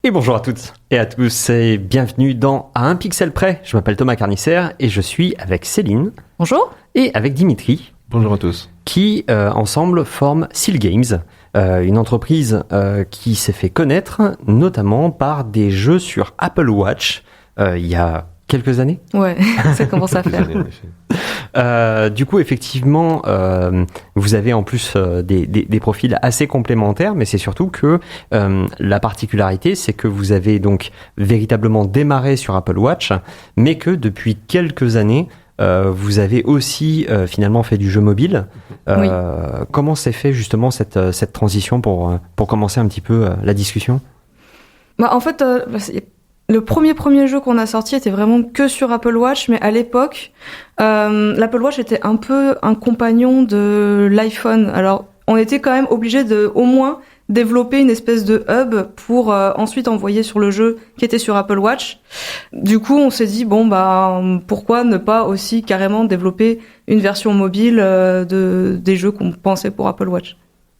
Et bonjour à toutes et à tous et bienvenue dans À un pixel près. Je m'appelle Thomas Carnisser et je suis avec Céline. Bonjour. Et avec Dimitri. Bonjour à tous. Qui ensemble forment Seal Games, une entreprise qui s'est fait connaître notamment par des jeux sur Apple Watch il y a quelques années. Ouais, ça commence à faire. Du coup, effectivement, vous avez en plus des profils assez complémentaires, mais c'est surtout que la particularité, c'est que vous avez donc véritablement démarré sur Apple Watch, mais que depuis quelques années, vous avez aussi finalement fait du jeu mobile. Oui. Comment s'est fait justement cette transition pour commencer un petit peu la discussion ? En fait, le premier jeu qu'on a sorti était vraiment que sur Apple Watch, mais à l'époque, l'Apple Watch était un peu un compagnon de l'iPhone. Alors, on était quand même obligé de, au moins, développer une espèce de hub pour ensuite envoyer sur le jeu qui était sur Apple Watch. Du coup, on s'est dit, pourquoi ne pas aussi carrément développer une version mobile des jeux qu'on pensait pour Apple Watch.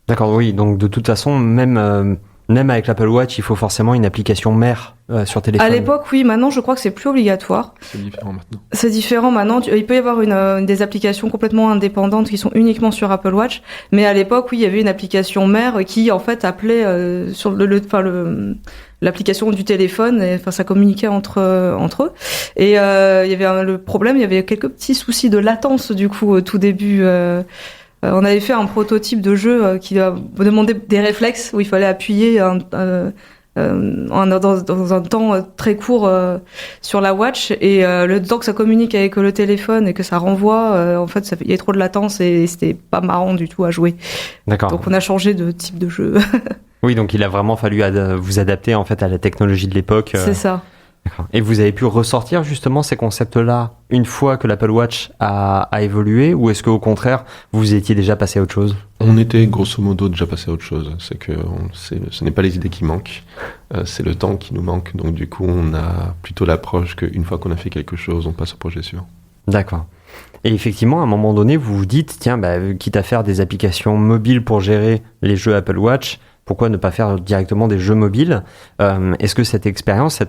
D'accord, oui. Donc, de toute façon, même avec l'Apple Watch, il faut forcément une application mère sur téléphone. À l'époque, oui. Maintenant, je crois que c'est plus obligatoire. C'est différent maintenant. C'est différent maintenant. Il peut y avoir des applications complètement indépendantes qui sont uniquement sur Apple Watch. Mais à l'époque, oui, il y avait une application mère qui, en fait, appelait sur l'application du téléphone. Et, ça communiquait entre eux. Et il y avait le problème, il y avait quelques petits soucis de latence, du coup, au tout début. On avait fait un prototype de jeu qui demandait des réflexes où il fallait appuyer dans un temps très court sur la watch et le temps que ça communique avec le téléphone et que ça renvoie, en fait, il y avait trop de latence et c'était pas marrant du tout à jouer. D'accord. Donc on a changé de type de jeu. Oui, donc il a vraiment fallu vous adapter en fait à la technologie de l'époque. C'est ça. D'accord. Et vous avez pu ressortir justement ces concepts-là une fois que l'Apple Watch a évolué, ou est-ce qu'au contraire, vous étiez déjà passé à autre chose ? On était grosso modo déjà passé à autre chose. C'est que ce n'est pas les idées qui manquent, c'est le temps qui nous manque. Donc du coup, on a plutôt l'approche qu'une fois qu'on a fait quelque chose, on passe au projet suivant. D'accord. Et effectivement, à un moment donné, vous vous dites, tiens, quitte à faire des applications mobiles pour gérer les jeux Apple Watch, pourquoi ne pas faire directement des jeux mobiles ? Est-ce que cette expérience,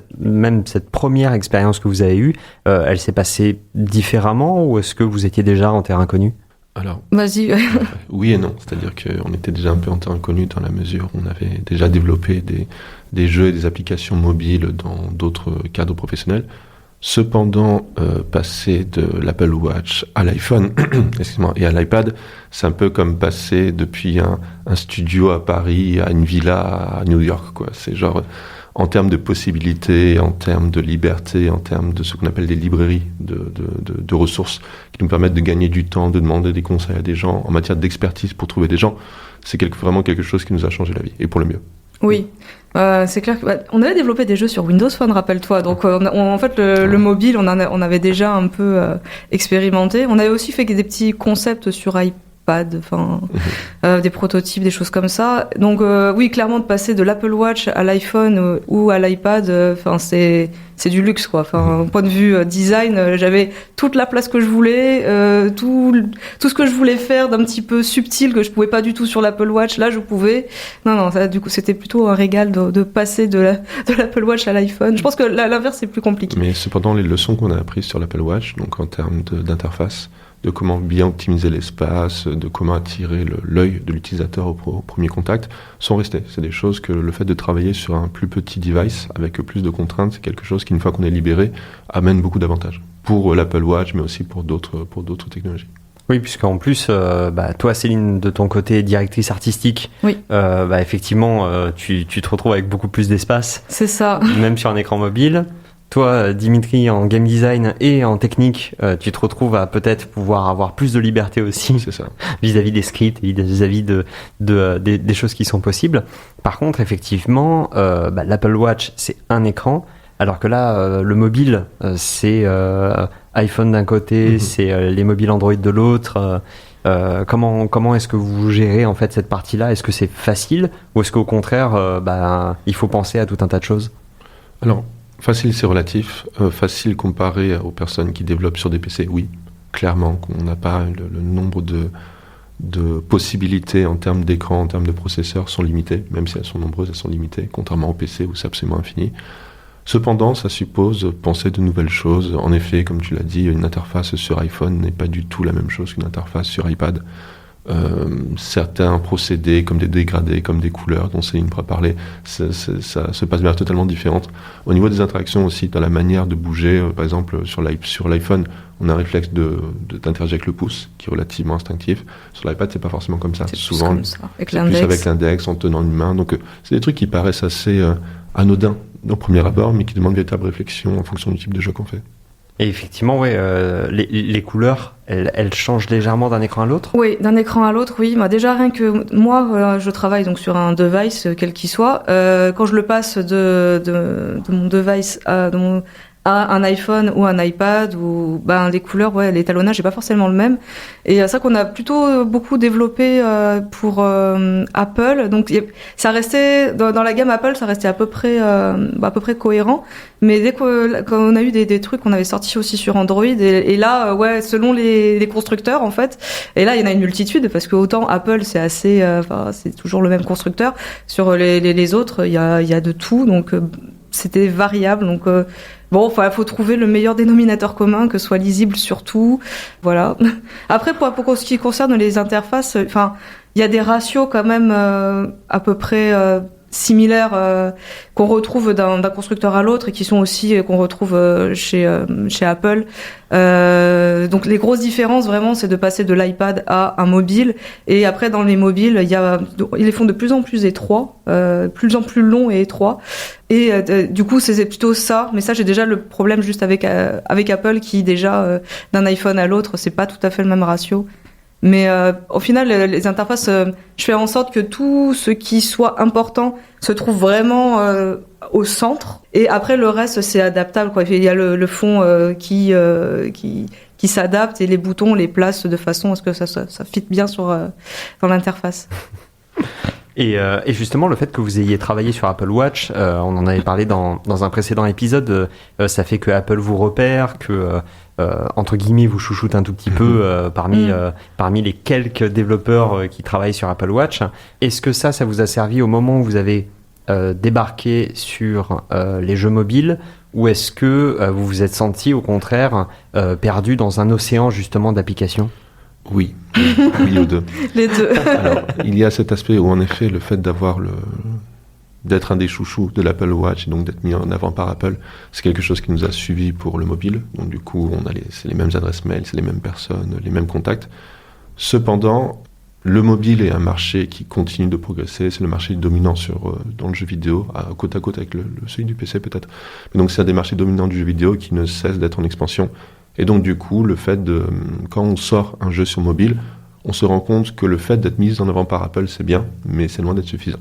cette première expérience que vous avez eue, elle s'est passée différemment, ou est-ce que vous étiez déjà en terrain inconnu ? Alors, vas-y. Oui et non, c'est-à-dire qu'on était déjà un peu en terrain inconnu dans la mesure où on avait déjà développé des jeux et des applications mobiles dans d'autres cadres professionnels. Cependant, passer de l'Apple Watch à l'iPhone et à l'iPad, c'est un peu comme passer depuis un studio à Paris à une villa à New York, quoi. C'est genre, en termes de possibilités, en termes de liberté, en termes de ce qu'on appelle des librairies de ressources qui nous permettent de gagner du temps, de demander des conseils à des gens en matière d'expertise pour trouver des gens, c'est vraiment quelque chose qui nous a changé la vie, et pour le mieux. Oui, c'est clair que on avait développé des jeux sur Windows Phone, rappelle-toi. Donc en fait le mobile, on avait déjà un peu expérimenté. On avait aussi fait des petits concepts sur iPad, des prototypes, des choses comme ça. Donc oui, clairement de passer de l'Apple Watch à l'iPhone ou à l'iPad, c'est du luxe, quoi. Au point de vue design, j'avais toute la place que je voulais, tout ce que je voulais faire d'un petit peu subtil que je pouvais pas du tout sur l'Apple Watch. Là, je pouvais. Non, ça, du coup, c'était plutôt un régal de passer de l'Apple Watch à l'iPhone. Je pense que l'inverse c'est plus compliqué. Mais cependant, les leçons qu'on a apprises sur l'Apple Watch, donc en termes d'interface, de comment bien optimiser l'espace, de comment attirer l'œil de l'utilisateur au premier contact, sont restées. C'est des choses que le fait de travailler sur un plus petit device, avec plus de contraintes, c'est quelque chose qui, une fois qu'on est libéré, amène beaucoup d'avantages. Pour l'Apple Watch, mais aussi pour d'autres technologies. Oui, puisqu'en plus, toi, Céline, de ton côté, directrice artistique, oui. Effectivement, tu te retrouves avec beaucoup plus d'espace. C'est ça. Même sur un écran mobile. Toi, Dimitri, en game design et en technique, tu te retrouves à peut-être pouvoir avoir plus de liberté aussi. C'est ça. Vis-à-vis des scripts et vis-à-vis des choses qui sont possibles. Par contre, effectivement, l'Apple Watch, c'est un écran, alors que là, le mobile, c'est iPhone d'un côté, c'est les mobiles Android de l'autre. Comment est-ce que vous gérez en fait cette partie-là ? Est-ce que c'est facile ou est-ce qu'au contraire, il faut penser à tout un tas de choses ? Alors, facile, c'est relatif. Facile comparé aux personnes qui développent sur des PC, oui. Clairement, qu'on n'a pas le nombre de possibilités en termes d'écran, en termes de processeurs sont limitées, même si elles sont nombreuses, elles sont limitées, contrairement au PC où c'est absolument infini. Cependant, ça suppose penser de nouvelles choses. En effet, comme tu l'as dit, une interface sur iPhone n'est pas du tout la même chose qu'une interface sur iPad. Certains procédés, comme des dégradés, comme des couleurs dont Céline pourra parler, ça se passe de manière totalement différente. Au niveau des interactions aussi, dans la manière de bouger, par exemple sur l'iPhone, on a un réflexe d'interagir avec le pouce, qui est relativement instinctif. Sur l'iPad, c'est pas forcément comme ça. C'est souvent comme ça, avec c'est l'index. plus avec l'index, en tenant une main. Donc c'est des trucs qui paraissent assez anodins au premier abord, mais qui demandent véritable réflexion en fonction du type de jeu qu'on fait. Et effectivement, ouais, les couleurs, elles changent légèrement d'un écran à l'autre. Oui, d'un écran à l'autre, oui. Bah, déjà, rien que moi, je travaille donc sur un device, quel qu'il soit. Quand je le passe de mon device à un iPhone ou un iPad, ou les couleurs, ouais, l'étalonnage est pas forcément le même. Et ça qu'on a plutôt beaucoup développé pour Apple. Donc ça restait dans la gamme Apple, ça restait à peu près cohérent. Mais dès qu'on a eu des trucs qu'on avait sortis aussi sur Android, et là, ouais, selon les constructeurs en fait. Et là, il y en a une multitude parce que autant Apple c'est assez, c'est toujours le même constructeur. Sur les autres, il y a de tout, donc c'était variable. Donc faut trouver le meilleur dénominateur commun, que ce soit lisible surtout. Voilà. Après, pour ce qui concerne les interfaces, il y a des ratios quand même à peu près similaires qu'on retrouve d'un constructeur à l'autre et qui sont aussi qu'on retrouve chez Apple. Donc les grosses différences vraiment, c'est de passer de l'iPad à un mobile. Et après dans les mobiles, ils les font de plus en plus étroits, de plus en plus longs et étroits. Et du coup c'est plutôt ça. Mais ça j'ai déjà le problème juste avec Apple qui déjà d'un iPhone à l'autre, c'est pas tout à fait le même ratio. Mais au final, les interfaces, je fais en sorte que tout ce qui soit important se trouve vraiment au centre. Et après, le reste, c'est adaptable, quoi. Il y a le fond qui s'adapte et les boutons, on les place de façon à ce que ça fit bien dans l'interface. Et justement, le fait que vous ayez travaillé sur Apple Watch, on en avait parlé dans un précédent épisode, ça fait que Apple vous repère, que entre guillemets vous chouchoute un tout petit peu parmi les quelques développeurs qui travaillent sur Apple Watch. Est-ce que ça vous a servi au moment où vous avez débarqué sur les jeux mobiles, ou est-ce que vous vous êtes senti au contraire perdu dans un océan justement d'applications ? Oui aux deux. Les deux. Alors, il y a cet aspect où en effet le fait d'être un des chouchous de l'Apple Watch et donc d'être mis en avant par Apple, c'est quelque chose qui nous a suivis pour le mobile. Donc du coup, c'est les mêmes adresses mail, c'est les mêmes personnes, les mêmes contacts. Cependant, le mobile est un marché qui continue de progresser. C'est le marché dominant dans le jeu vidéo, côte à côte avec celui du PC peut-être. Mais donc c'est un des marchés dominants du jeu vidéo qui ne cesse d'être en expansion. Et donc du coup, quand on sort un jeu sur mobile, on se rend compte que le fait d'être mis en avant par Apple, c'est bien, mais c'est loin d'être suffisant.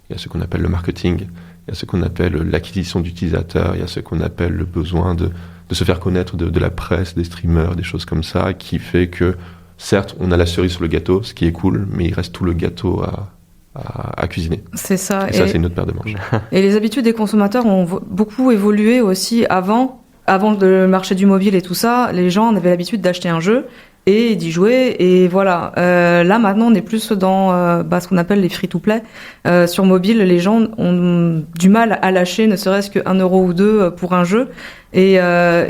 Il y a ce qu'on appelle le marketing, il y a ce qu'on appelle l'acquisition d'utilisateurs, il y a ce qu'on appelle le besoin de se faire connaître de la presse, des streamers, des choses comme ça, qui fait que, certes, on a la cerise sur le gâteau, ce qui est cool, mais il reste tout le gâteau à cuisiner. C'est ça. Et ça, c'est une autre paire de manches. Et les habitudes des consommateurs ont beaucoup évolué aussi avant le marché du mobile et tout ça. Les gens avaient l'habitude d'acheter un jeu et d'y jouer, et voilà. Là maintenant on est plus dans ce qu'on appelle les free-to-play. Sur mobile, les gens ont du mal à lâcher ne serait-ce que 1 euro ou 2 pour un jeu. Et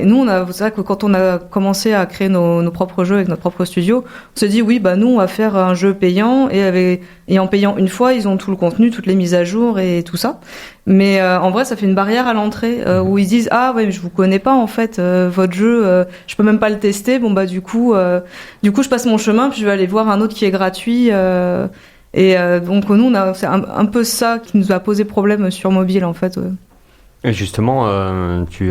nous, c'est vrai que quand on a commencé à créer nos propres jeux avec notre propre studio, on s'est dit oui, nous on va faire un jeu payant, et en payant une fois, ils ont tout le contenu, toutes les mises à jour et tout ça. Mais en vrai, ça fait une barrière à l'entrée où ils disent mais je vous connais pas en fait, votre jeu, je peux même pas le tester. Du coup je passe mon chemin, puis je vais aller voir un autre qui est gratuit. Donc nous, c'est un peu ça qui nous a posé problème sur mobile en fait. Et justement, tu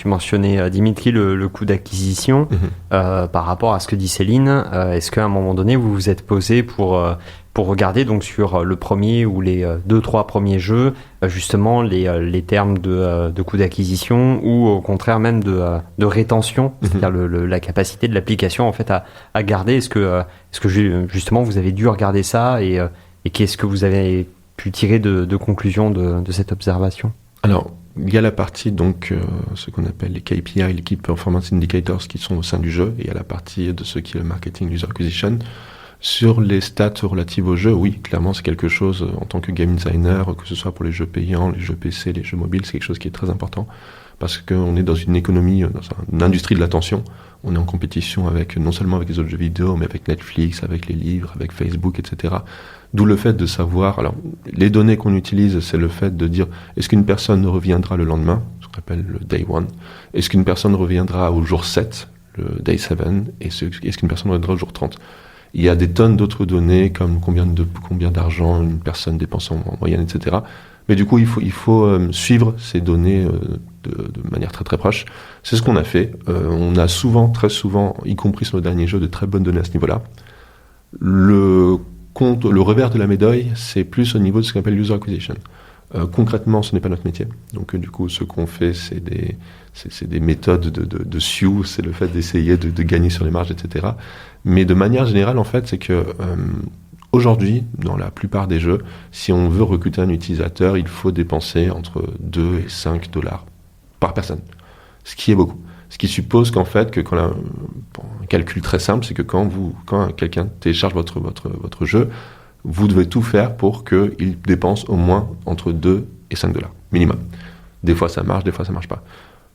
mentionnais, Dimitri, le coût d'acquisition par rapport à ce que dit Céline. Est-ce qu'à un moment donné, vous vous êtes posé pour regarder donc sur le premier ou les 2-3 premiers jeux, justement les termes de coût d'acquisition, ou au contraire même de rétention, c'est-à-dire la capacité de l'application en fait à garder. Est-ce que justement vous avez dû regarder ça, et qu'est-ce que vous avez pu tirer de conclusion de cette observation ? Alors, il y a la partie, donc, ce qu'on appelle les KPI, les Key Performance Indicators, qui sont au sein du jeu, et il y a la partie de ce qui est le Marketing User Acquisition. Sur les stats relatives aux jeux, oui, clairement, c'est quelque chose, en tant que game designer, que ce soit pour les jeux payants, les jeux PC, les jeux mobiles, c'est quelque chose qui est très important. Parce qu'on est dans une économie, dans une industrie de l'attention. On est en compétition avec, non seulement avec les autres jeux vidéo, mais avec Netflix, avec les livres, avec Facebook, etc. D'où le fait de savoir, alors, les données qu'on utilise, c'est le fait de dire, est-ce qu'une personne reviendra le lendemain, ce qu'on appelle le day 1? Est-ce qu'une personne reviendra au jour 7, le day 7? Est-ce qu'une personne reviendra au jour 30? Il y a des tonnes d'autres données, comme combien d'argent une personne dépense en moyenne, etc. Mais du coup, il faut suivre ces données de manière très très proche. C'est ce qu'on a fait. On a très souvent, y compris sur nos derniers jeux, de très bonnes données à ce niveau-là. Le revers de la médaille, c'est plus au niveau de ce qu'on appelle user acquisition. Concrètement, ce n'est pas notre métier. Donc, du coup, ce qu'on fait, c'est des méthodes de SEO, c'est le fait d'essayer de gagner sur les marges, etc. Mais de manière générale, en fait, c'est que aujourd'hui, dans la plupart des jeux, si on veut recruter un utilisateur, il faut dépenser entre 2 et 5 dollars par personne. Ce qui est beaucoup. Ce qui suppose qu'en fait, un calcul très simple, c'est que quand quelqu'un télécharge votre jeu, vous devez tout faire pour qu'il dépense au moins entre 2 et 5 dollars, minimum. Des fois ça marche, des fois ça marche pas.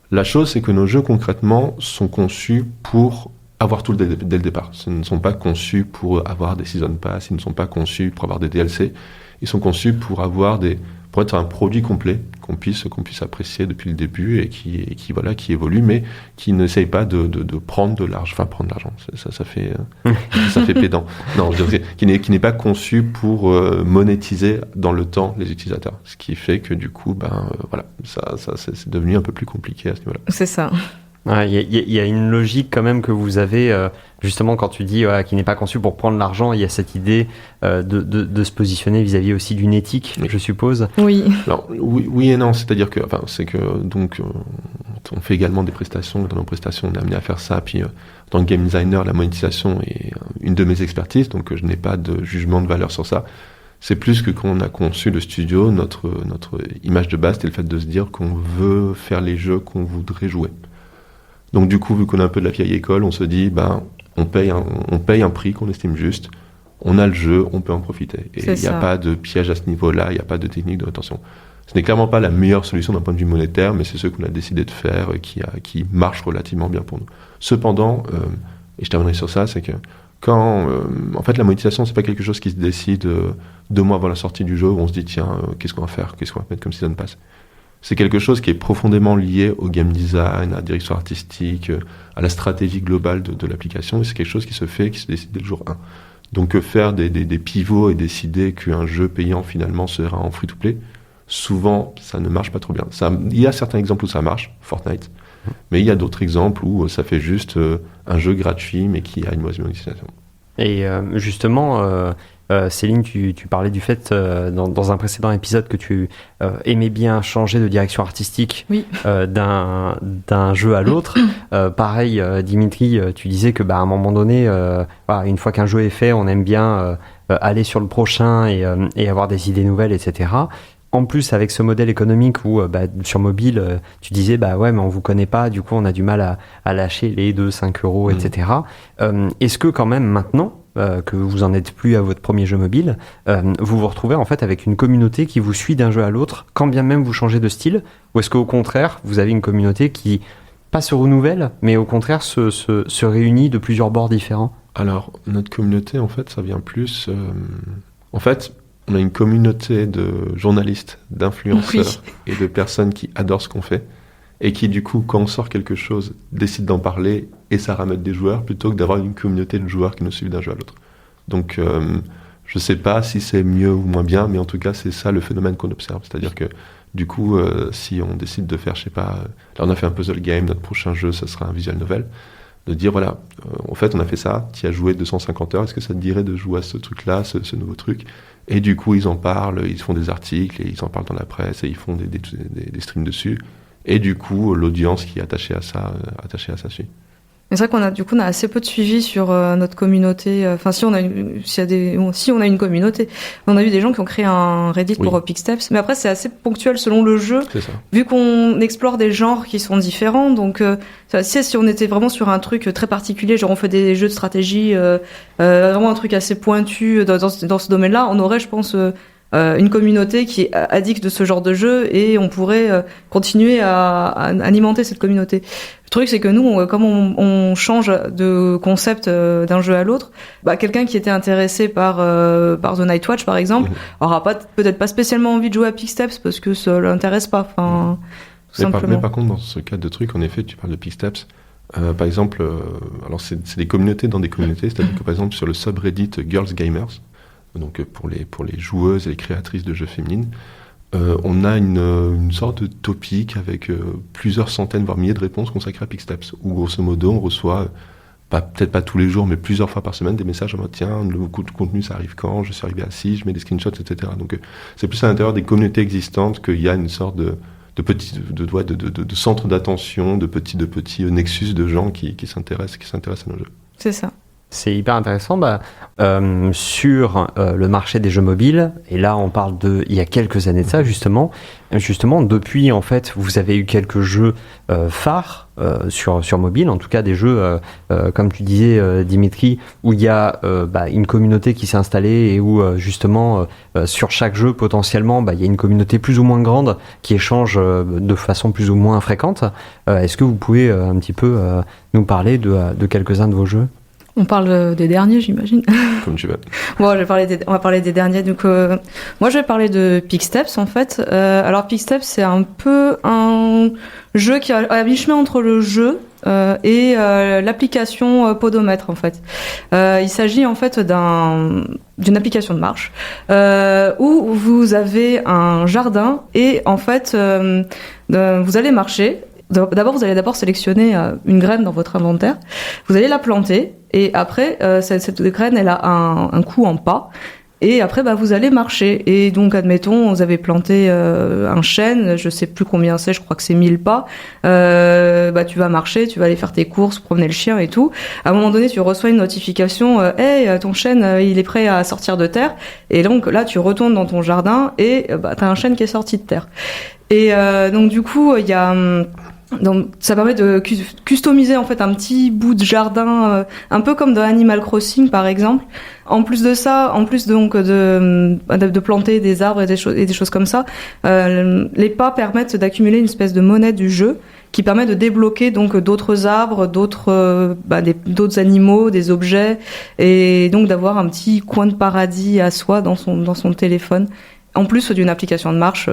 La chose, c'est que nos jeux, concrètement, sont conçus pour avoir tout dès le départ. Ils ne sont pas conçus pour avoir des season pass, ils ne sont pas conçus pour avoir des DLC. Ils sont conçus pour être un produit complet qu'on puisse apprécier depuis le début et qui évolue, mais qui n'essaye pas de prendre de l'argent. Enfin, prendre de l'argent, ça fait pédant. Non, je dirais qui n'est pas conçu pour monétiser dans le temps les utilisateurs. Ce qui fait que du coup, ça c'est devenu un peu plus compliqué à ce niveau-là. C'est ça. Il y a une logique quand même que vous avez, justement quand tu dis qui n'est pas conçu pour prendre l'argent, il y a cette idée de se positionner vis-à-vis aussi d'une éthique, oui. Je suppose. Oui. Alors, oui et non, c'est-à-dire que, on fait également des prestations, dans nos prestations on est amené à faire ça, puis en tant que game designer, la monétisation est une de mes expertises, donc je n'ai pas de jugement de valeur sur ça. C'est plus que quand on a conçu le studio, notre image de base, c'était le fait de se dire qu'on veut faire les jeux qu'on voudrait jouer. Donc du coup, vu qu'on est un peu de la vieille école, on se dit, on paye un prix qu'on estime juste, on a le jeu, on peut en profiter. Et il n'y a pas de piège à ce niveau-là, il n'y a pas de technique de rétention. Ce n'est clairement pas la meilleure solution d'un point de vue monétaire, mais c'est ce qu'on a décidé de faire, qui marche relativement bien pour nous. Cependant, et je terminerai sur ça, c'est que en fait, la monétisation, c'est pas quelque chose qui se décide 2 mois avant la sortie du jeu, où on se dit, tiens, qu'est-ce qu'on va faire, qu'est-ce qu'on va mettre comme season pass. C'est quelque chose qui est profondément lié au game design, à la direction artistique, à la stratégie globale de l'application. Et c'est quelque chose qui se décide dès le jour 1. Donc faire des pivots et décider qu'un jeu payant finalement sera en free-to-play, souvent ça ne marche pas trop bien. Il y a certains exemples où ça marche, Fortnite, mais il y a d'autres exemples où ça fait juste un jeu gratuit mais qui a une mauvaise monétisation. Et justement... Céline, tu parlais du fait dans un précédent épisode que tu aimais bien changer de direction artistique, oui. d'un jeu à l'autre. Pareil, Dimitri, tu disais que à un moment donné, une fois qu'un jeu est fait, on aime bien aller sur le prochain et avoir des idées nouvelles, etc. En plus, avec ce modèle économique où sur mobile, tu disais mais on vous connaît pas, du coup on a du mal à lâcher les 2-5 euros, etc. Est-ce que quand même maintenant, que vous en êtes plus à votre premier jeu mobile, vous vous retrouvez en fait avec une communauté qui vous suit d'un jeu à l'autre, quand bien même vous changez de style, ou est-ce qu'au contraire, vous avez une communauté qui, pas se renouvelle, mais au contraire se réunit de plusieurs bords différents? Alors, notre communauté, en fait, ça vient plus... En fait, on a une communauté de journalistes, d'influenceurs et de personnes qui adorent ce qu'on fait, et qui, du coup, quand on sort quelque chose, décident d'en parler et ça ramène des joueurs, plutôt que d'avoir une communauté de joueurs qui nous suivent d'un jeu à l'autre. Donc, je sais pas si c'est mieux ou moins bien, mais en tout cas, c'est ça le phénomène qu'on observe. C'est-à-dire que, du coup, si on décide de faire, là on a fait un puzzle game, notre prochain jeu, ça sera un visual novel, de dire, en fait, on a fait ça, tu as joué 250 heures, est-ce que ça te dirait de jouer à ce truc-là, ce nouveau truc? Et du coup, ils en parlent, ils font des articles, et ils en parlent dans la presse, et ils font des streams dessus. Et du coup, l'audience qui est attachée à ça suit. Mais c'est vrai qu'on a assez peu de suivi sur notre communauté. Enfin, si on a une communauté, on a eu des gens qui ont créé un Reddit pour Pixsteps. Mais après, c'est assez ponctuel selon le jeu. C'est ça. Vu qu'on explore des genres qui sont différents, donc si on était vraiment sur un truc très particulier, genre on fait des jeux de stratégie, vraiment un truc assez pointu dans ce domaine-là, on aurait, je pense, une communauté qui est addict de ce genre de jeu et on pourrait continuer à alimenter cette communauté. Le truc, c'est que nous, comme on change de concept d'un jeu à l'autre, quelqu'un qui était intéressé par The Night Watch, par exemple, aura peut-être pas spécialement envie de jouer à Pixsteps parce que ça l'intéresse pas. Enfin, mais par contre, dans ce cas de truc, en effet, tu parles de Pixsteps. Par exemple, alors c'est des communautés dans des communautés, c'est-à-dire que par exemple sur le subreddit Girls Gamers, donc pour les joueuses et les créatrices de jeux féminines, on a une sorte de topic avec plusieurs centaines voire milliers de réponses consacrées à Pixsteps, où grosso modo on reçoit peut-être pas tous les jours mais plusieurs fois par semaine des messages en mode tiens, le contenu ça arrive quand, je suis arrivé à 6, je mets des screenshots, etc. Donc c'est plus à l'intérieur des communautés existantes qu'il y a une sorte de centre d'attention, de petits nexus de gens qui s'intéressent à nos jeux. C'est ça. C'est hyper intéressant. Sur le marché des jeux mobiles, et là on parle il y a quelques années de ça justement, depuis en fait vous avez eu quelques jeux phares sur mobile, en tout cas des jeux comme tu disais Dimitri, où il y a une communauté qui s'est installée et où justement sur chaque jeu potentiellement il y a une communauté plus ou moins grande qui échange de façon plus ou moins fréquente. Est-ce que vous pouvez un petit peu nous parler de quelques-uns de vos jeux? On parle des derniers, j'imagine. Comme tu veux. Bon, on va parler des derniers. Donc, moi, je vais parler de Pixsteps, en fait. Alors, Pixsteps, c'est un peu un jeu qui est à mi-chemin entre le jeu et l'application Podomètre, en fait. Il s'agit, en fait, d'une application de marche où vous avez un jardin et, en fait, vous allez marcher. D'abord, vous allez sélectionner une graine dans votre inventaire. Vous allez la planter et après, cette graine, elle a un coup en pas. Et après, vous allez marcher. Et donc, admettons, vous avez planté un chêne, je sais plus combien c'est, je crois que c'est 1000 pas. Tu vas marcher, tu vas aller faire tes courses, promener le chien et tout. À un moment donné, tu reçois une notification, hey, ton chêne, il est prêt à sortir de terre. Et donc là, tu retournes dans ton jardin et t'as un chêne qui est sorti de terre. Et donc du coup, il y a donc ça permet de customiser en fait un petit bout de jardin un peu comme dans Animal Crossing par exemple. En plus de ça, en plus donc de planter des arbres et des choses comme ça, les pas permettent d'accumuler une espèce de monnaie du jeu qui permet de débloquer donc d'autres arbres, d'autres animaux, des objets et donc d'avoir un petit coin de paradis à soi dans son téléphone. En plus d'une application de marche.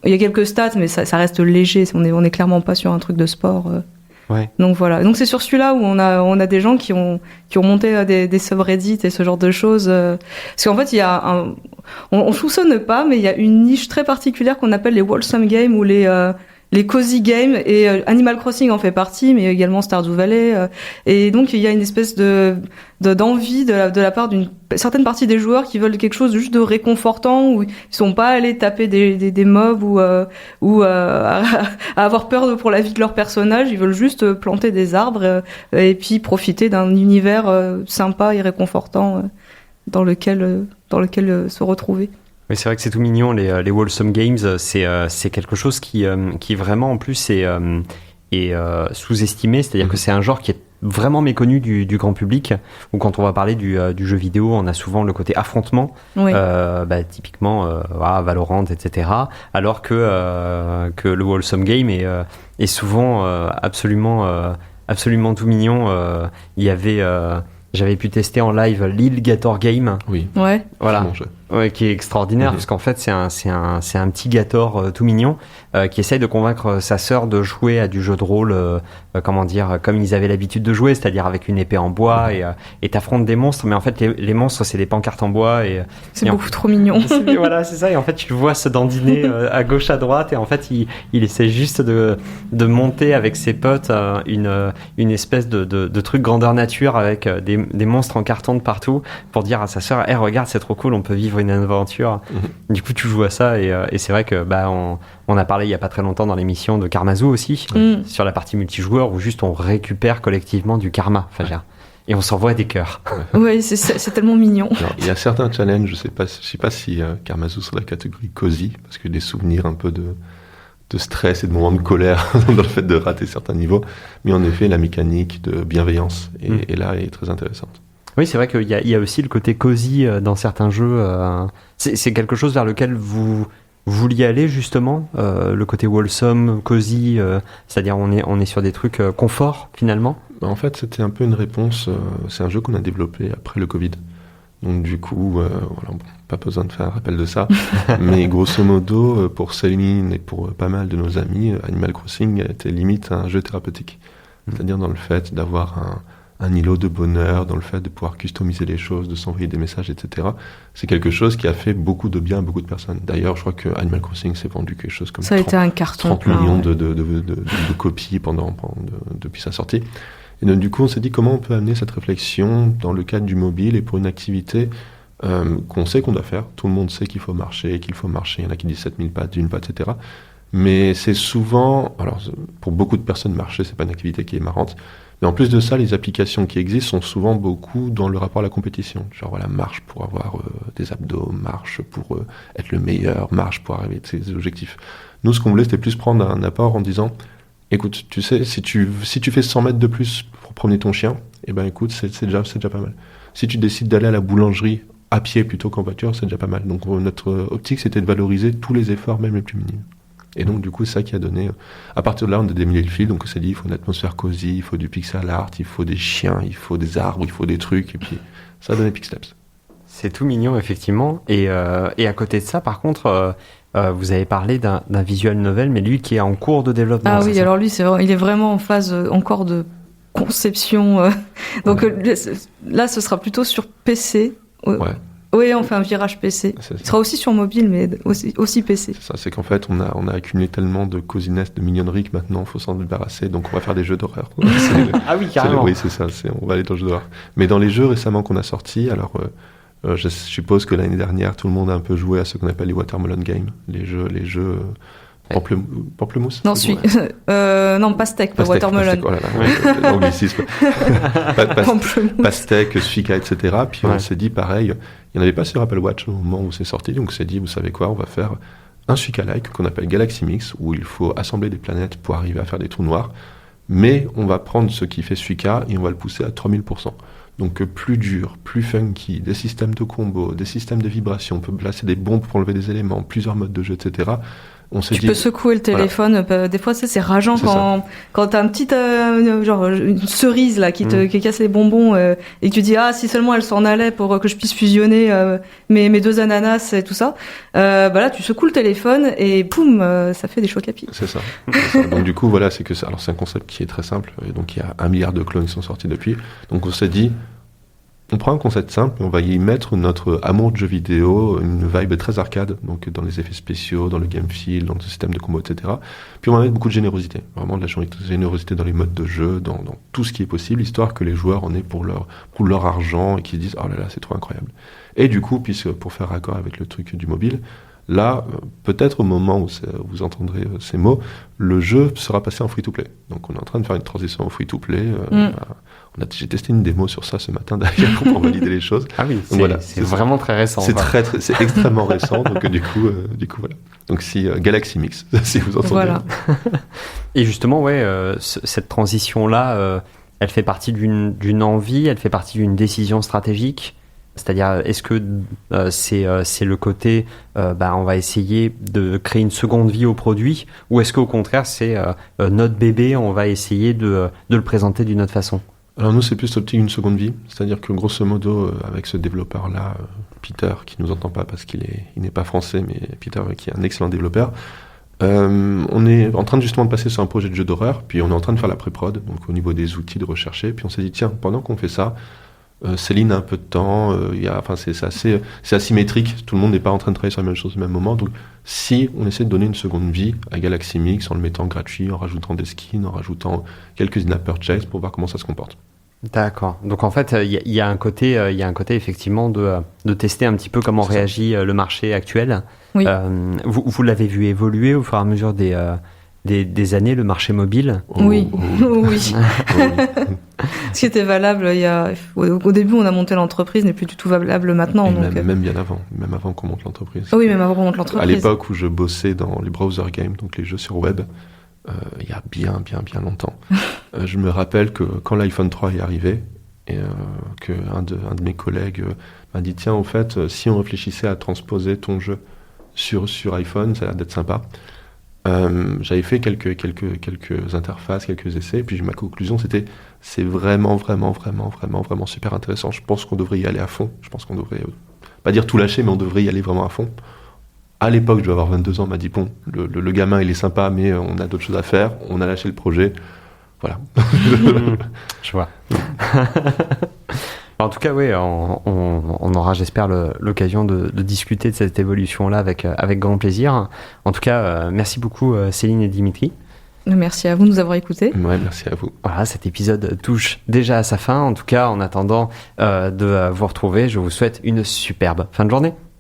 Il y a quelques stats, mais ça reste léger. On est clairement pas sur un truc de sport. Ouais. Donc voilà. Donc c'est sur celui-là où on a des gens qui ont monté des subreddits et ce genre de choses. Parce qu'en fait, il y a on soupçonne pas, mais il y a une niche très particulière qu'on appelle les wholesome games ou les cozy games, et Animal Crossing en fait partie, mais également Stardew Valley. Et donc il y a une espèce d'envie de la part d'une certaine partie des joueurs qui veulent quelque chose juste de réconfortant, où ils sont pas allés taper des mobs ou à avoir peur pour la vie de leur personnage. Ils veulent juste planter des arbres et puis profiter d'un univers sympa et réconfortant dans lequel se retrouver. Oui, c'est vrai que c'est tout mignon, les Wholesome Games, c'est quelque chose qui vraiment en plus est sous-estimé, c'est-à-dire que c'est un genre qui est vraiment méconnu du grand public, où quand on va parler du jeu vidéo, on a souvent le côté affrontement, oui. Typiquement Valorant, etc., alors que le Wholesome Game est souvent absolument tout mignon. Il y avait... J'avais pu tester en live l'Ilgator Game. Oui. Ouais. Voilà. Ouais, qui est extraordinaire, parce qu'en fait, c'est un petit Gator tout mignon qui essaye de convaincre sa sœur de jouer à du jeu de rôle, comme ils avaient l'habitude de jouer, c'est-à-dire avec une épée en bois et t'affrontes des monstres, mais en fait, les monstres, c'est des pancartes en bois. C'est beaucoup trop mignon. Voilà, c'est ça. Et en fait, tu le vois se dandiner à gauche, à droite, et en fait, il essaie juste de monter avec ses potes une espèce de truc grandeur nature avec des monstres en carton de partout pour dire à sa sœur, hey, regarde, c'est trop cool, on peut vivre vivre une aventure. Du coup, tu joues à ça et c'est vrai que on a parlé il y a pas très longtemps dans l'émission de Karmazoo aussi, sur la partie multijoueur où juste on récupère collectivement du karma. Et on s'envoie des cœurs. Oui, c'est tellement mignon. Alors, il y a certains challenges, je sais pas si Karmazoo sur la catégorie cosy, parce que des souvenirs un peu de stress et de moments de colère dans le fait de rater certains niveaux, mais en effet la mécanique de bienveillance est là est très intéressante. Oui, c'est vrai qu'il y a aussi le côté cosy dans certains jeux. C'est quelque chose vers lequel vous vouliez aller justement, le côté wholesome, cosy, c'est-à-dire on est sur des trucs confort finalement. En fait, c'était un peu une réponse. C'est un jeu qu'on a développé après le Covid. Donc du coup, voilà, bon, pas besoin de faire un rappel de ça. Mais grosso modo, pour Céline et pour pas mal de nos amis, Animal Crossing était limite un jeu thérapeutique. C'est-à-dire dans le fait d'avoir un îlot de bonheur, dans le fait de pouvoir customiser les choses, de s'envoyer des messages, etc. C'est quelque chose qui a fait beaucoup de bien à beaucoup de personnes. D'ailleurs, je crois que Animal Crossing s'est vendu quelque chose comme ça a été un carton 30 millions de copies depuis sa sortie. Et donc du coup, on s'est dit comment on peut amener cette réflexion dans le cadre du mobile et pour une activité qu'on sait qu'on doit faire. Tout le monde sait qu'il faut marcher. Il y en a qui disent 7000 pas, 1000 pas, etc. Mais c'est souvent... Alors, pour beaucoup de personnes, marcher, c'est pas une activité qui est marrante. Mais en plus de ça, les applications qui existent sont souvent beaucoup dans le rapport à la compétition. Genre, voilà, marche pour avoir des abdos, marche pour être le meilleur, marche pour arriver à ses objectifs. Nous, ce qu'on voulait, c'était plus prendre un apport en disant... Écoute, tu sais, si tu fais 100 mètres de plus pour promener ton chien, eh ben écoute, c'est déjà pas mal. Si tu décides d'aller à la boulangerie à pied plutôt qu'en voiture, c'est déjà pas mal. Donc notre optique, c'était de valoriser tous les efforts, même les plus minimes. Et donc du coup, c'est ça qui a donné... À partir de là, on a démêlé le fil, donc on s'est dit, il faut une atmosphère cosy, il faut du pixel art, il faut des chiens, il faut des arbres, il faut des trucs, et puis ça a donné Pixlaps. C'est tout mignon, effectivement. Et à côté de ça, par contre... vous avez parlé d'un visual novel, mais lui qui est en cours de développement. Ah oui, alors lui, il est vraiment en phase encore de conception. Donc là, ce sera plutôt sur PC. Ouais. Oui, on fait un virage PC. Il sera aussi sur mobile, mais aussi PC. C'est ça, c'est qu'en fait, on a accumulé tellement de cosiness, de mignonnerie que maintenant, il faut s'en débarrasser. Donc, on va faire des jeux d'horreur. Ah oui, carrément. Oui, c'est ça. On va aller dans le jeu d'horreur. Mais dans les jeux récemment qu'on a sortis, alors... je suppose que l'année dernière, tout le monde a un peu joué à ce qu'on appelle les watermelon games, les jeux pamplemousse. Non, non, pastèque, pas watermelon. Oh là là, l'anglicisme. Pastèque, Suika, etc. Puis on s'est dit pareil, il n'y en avait pas sur Apple Watch au moment où c'est sorti, donc on s'est dit, vous savez quoi, on va faire un Suika-like qu'on appelle Galaxy Mix, où il faut assembler des planètes pour arriver à faire des trous noirs, mais on va prendre ce qui fait Suika et on va le pousser à 3000%. Donc plus dur, plus funky, des systèmes de combos, des systèmes de vibrations, on peut placer des bombes pour enlever des éléments, plusieurs modes de jeu, etc. Tu peux secouer le téléphone, voilà. Des fois c'est rageant quand t'as un petit genre une cerise là qui casse les bonbons et que tu dis si seulement elle s'en allait pour que je puisse fusionner mes deux ananas et tout ça. Là tu secoues le téléphone et poum, ça fait des chocs à pied. C'est ça. Donc du coup voilà, c'est un concept qui est très simple et donc il y a 1 milliard de clones qui sont sortis depuis. Donc on s'est dit, on prend un concept simple et on va y mettre notre amour de jeux vidéo, une vibe très arcade, donc dans les effets spéciaux, dans le game feel, dans le système de combo, etc. Puis on va mettre beaucoup de générosité, vraiment de la générosité dans les modes de jeu, dans tout ce qui est possible, histoire que les joueurs en aient pour leur argent et qu'ils se disent « Oh là là, c'est trop incroyable ». Et du coup, puisque pour faire raccord avec le truc du mobile, là, peut-être au moment où vous entendrez ces mots, le jeu sera passé en free-to-play. Donc on est en train de faire une transition en free-to-play. J'ai testé une démo sur ça ce matin d'ailleurs pour pouvoir valider les choses. Ah oui, c'est vraiment très récent. C'est extrêmement récent, donc du coup voilà. Donc si Galaxy Mix, si vous entendez. Voilà. Et justement, cette transition-là, elle fait partie d'une envie, elle fait partie d'une décision stratégique. C'est-à-dire, est-ce que c'est le côté, on va essayer de créer une seconde vie au produit, ou est-ce qu'au contraire, c'est notre bébé, on va essayer de le présenter d'une autre façon ? Alors nous, c'est plus l'optique d'une seconde vie. C'est-à-dire que grosso modo, avec ce développeur-là, Peter, qui nous entend pas parce qu'il n'est pas français, mais Peter, qui est un excellent développeur, on est en train justement de passer sur un projet de jeu d'horreur, puis on est en train de faire la pré-prod, donc au niveau des outils de rechercher, puis on s'est dit, tiens, pendant qu'on fait ça, Céline a un peu de temps, c'est asymétrique, tout le monde n'est pas en train de travailler sur la même chose au même moment, donc si on essaie de donner une seconde vie à Galaxy Mix en le mettant gratuit, en rajoutant des skins, en rajoutant quelques in-app purchases pour voir comment ça se comporte. D'accord. Donc en fait, il y a un côté effectivement de tester un petit peu comment réagit le marché actuel. Oui. Vous l'avez vu évoluer au fur et à mesure des années, le marché mobile. Oui. Ce qui était valable au début, on a monté l'entreprise, n'est plus du tout valable maintenant. Même bien avant, même avant qu'on monte l'entreprise. Oui, même avant qu'on monte l'entreprise. À l'époque où je bossais dans les browser games, donc les jeux sur web, il y a bien longtemps. Je me rappelle que quand l'iPhone 3 est arrivé, et qu'un de mes collègues m'a dit tiens, en fait, si on réfléchissait à transposer ton jeu sur iPhone, ça a l'air d'être sympa. J'avais fait quelques interfaces, quelques essais, et puis ma conclusion c'était c'est vraiment super intéressant. Je pense qu'on devrait y aller à fond. Je pense qu'on devrait pas dire tout lâcher, mais on devrait y aller vraiment à fond. À l'époque, je devais avoir 22 ans, on m'a dit bon, le gamin il est sympa, mais on a d'autres choses à faire. On a lâché le projet. Voilà. Je vois. En tout cas, oui, on aura, j'espère, l'occasion de discuter de cette évolution-là avec grand plaisir. En tout cas, merci beaucoup Céline et Dimitri. Merci à vous de nous avoir écoutés. Ouais, merci à vous. Voilà, cet épisode touche déjà à sa fin. En tout cas, en attendant de vous retrouver, je vous souhaite une superbe fin de journée.